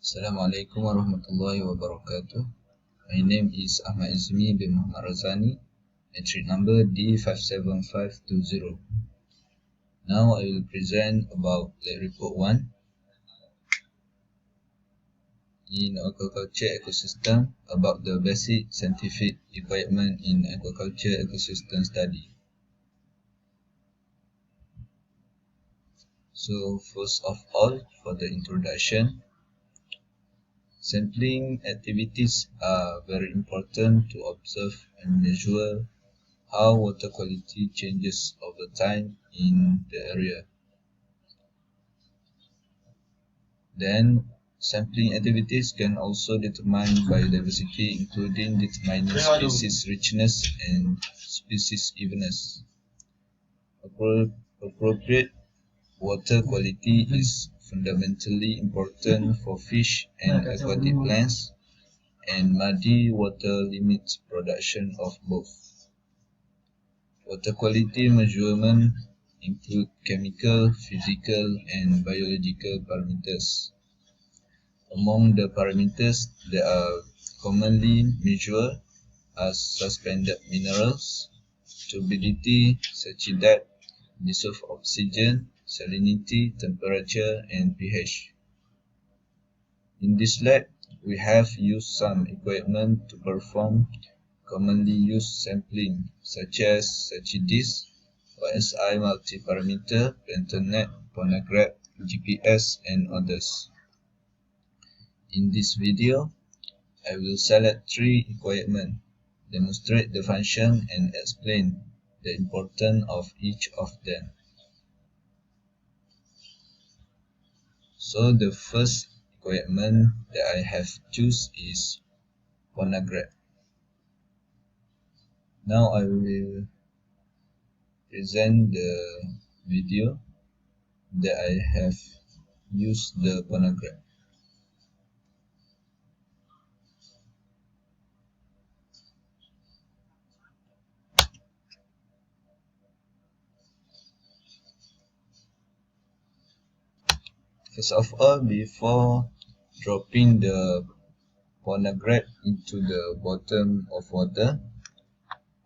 Assalamualaikum warahmatullahi wabarakatuh. My name is Ahmad Izmi bin Muhammad Razani, entry number D57520. Now I will present about the report 1 in aquaculture ecosystem about the basic scientific equipment in aquaculture ecosystem study. So first of all, for the introduction, sampling activities are very important to observe and measure how water quality changes over time in the area. Then, sampling activities can also determine biodiversity, including determining species richness and species evenness. Appropriate water quality is fundamentally important for fish and aquatic plants, and muddy water limits production of both. Water quality measurement include chemical, physical, and biological parameters. Among the parameters that are commonly measured are suspended minerals, turbidity, sachet depth, dissolved oxygen, salinity, temperature, and pH. In this lab, we have used some equipment to perform commonly used sampling, such as sachet disc, YSI multi-parameter, Plankton Net, Ponar Grab, GPS, and others. In this video, I will select 3 equipment, demonstrate the function, and explain the importance of each of them. So the first equipment that I have chosen is Ponar Grab. Now I will present the video that I have used the Ponar Grab. First of all, before dropping the Ponar Grab into the bottom of water,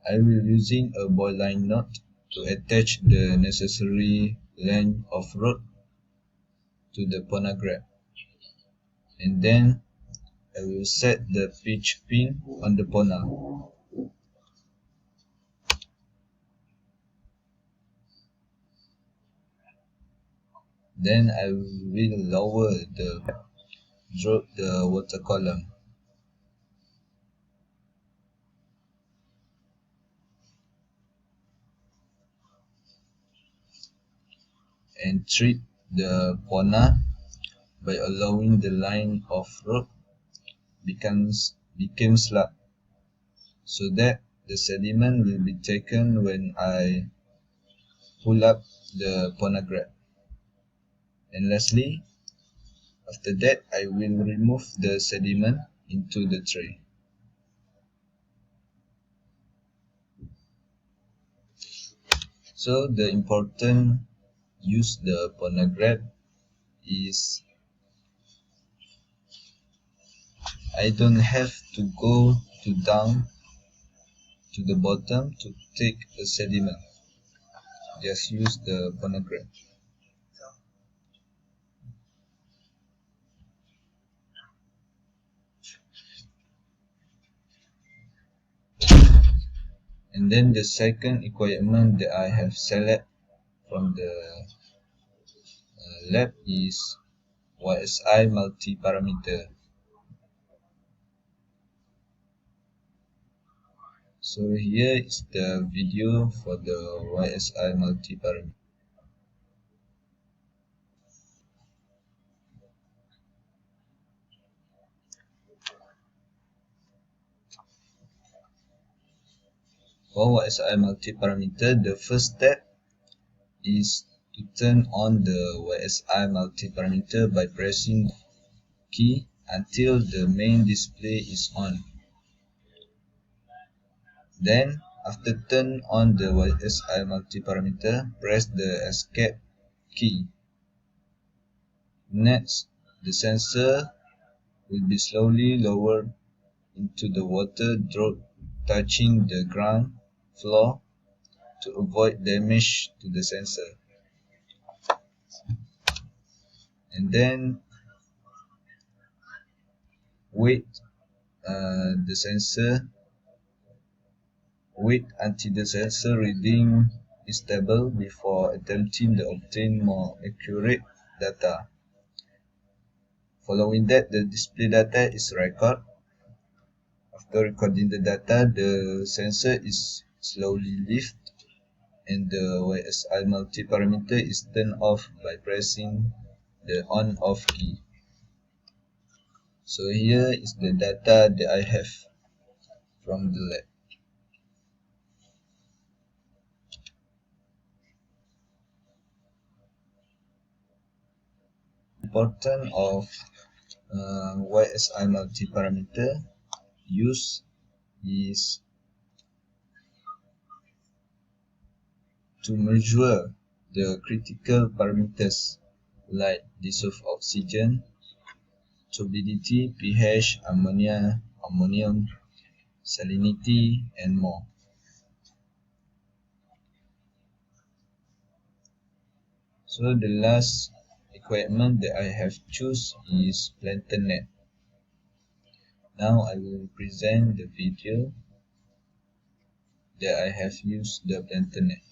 I will using a ball line knot to attach the necessary length of rope to the Ponar Grab, and then I will set the pitch pin on the ponar. Then I will lower drop the water column. And treat the ponar by allowing the line of rope become slack, so that the sediment will be taken when I pull up the Ponar Grab. And lastly, after that, I will remove the sediment into the tray. So the important use the Ponar Grab is I don't have to go down to the bottom to take the sediment. Just use the Ponar Grab. And then the second equipment that I have selected from the lab is YSI multi-parameter. So here is the video for the YSI multi-parameter. For YSI multi-parameter, the first step is to turn on the YSI multi-parameter by pressing key until the main display is on. Then, after turn on the YSI multi-parameter, press the escape key. Next, the sensor will be slowly lowered into the water, touching the ground floor to avoid damage to the sensor. And then wait the sensor wait until the sensor reading is stable before attempting to obtain more accurate data. Following that, the display data is recorded. After recording the data, the sensor is slowly lifted and the YSI multiparameter is turned off by pressing the on-off key. So here is the data that I have from the lab. Importance of YSI multiparameter use is to measure the critical parameters like dissolved oxygen, turbidity, pH, ammonia, ammonium, salinity, and more. So the last equipment that I have choose is Plankton Net. Now I will present the video that I have used the Plankton Net.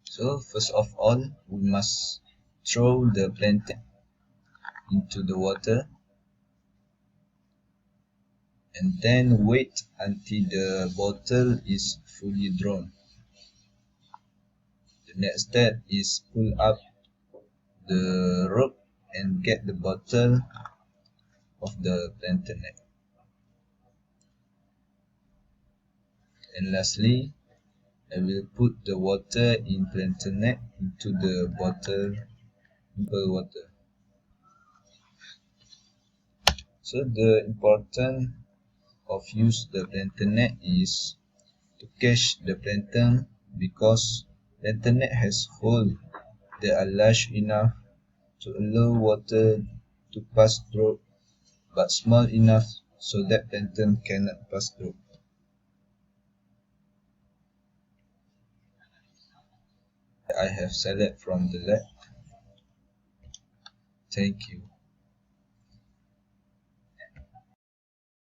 So first of all, we must throw the plankton into the water and then wait until the bottle is fully drawn. The next step is pull up the rope and get the bottle of the plankton net. And lastly, I will put the water in plankton net into the bottle water. So the importance of use the plankton net is to catch the plankton because plankton net has holes that are large enough to allow water to pass through but small enough so that plankton cannot pass through. I have selected from the lab. Thank you.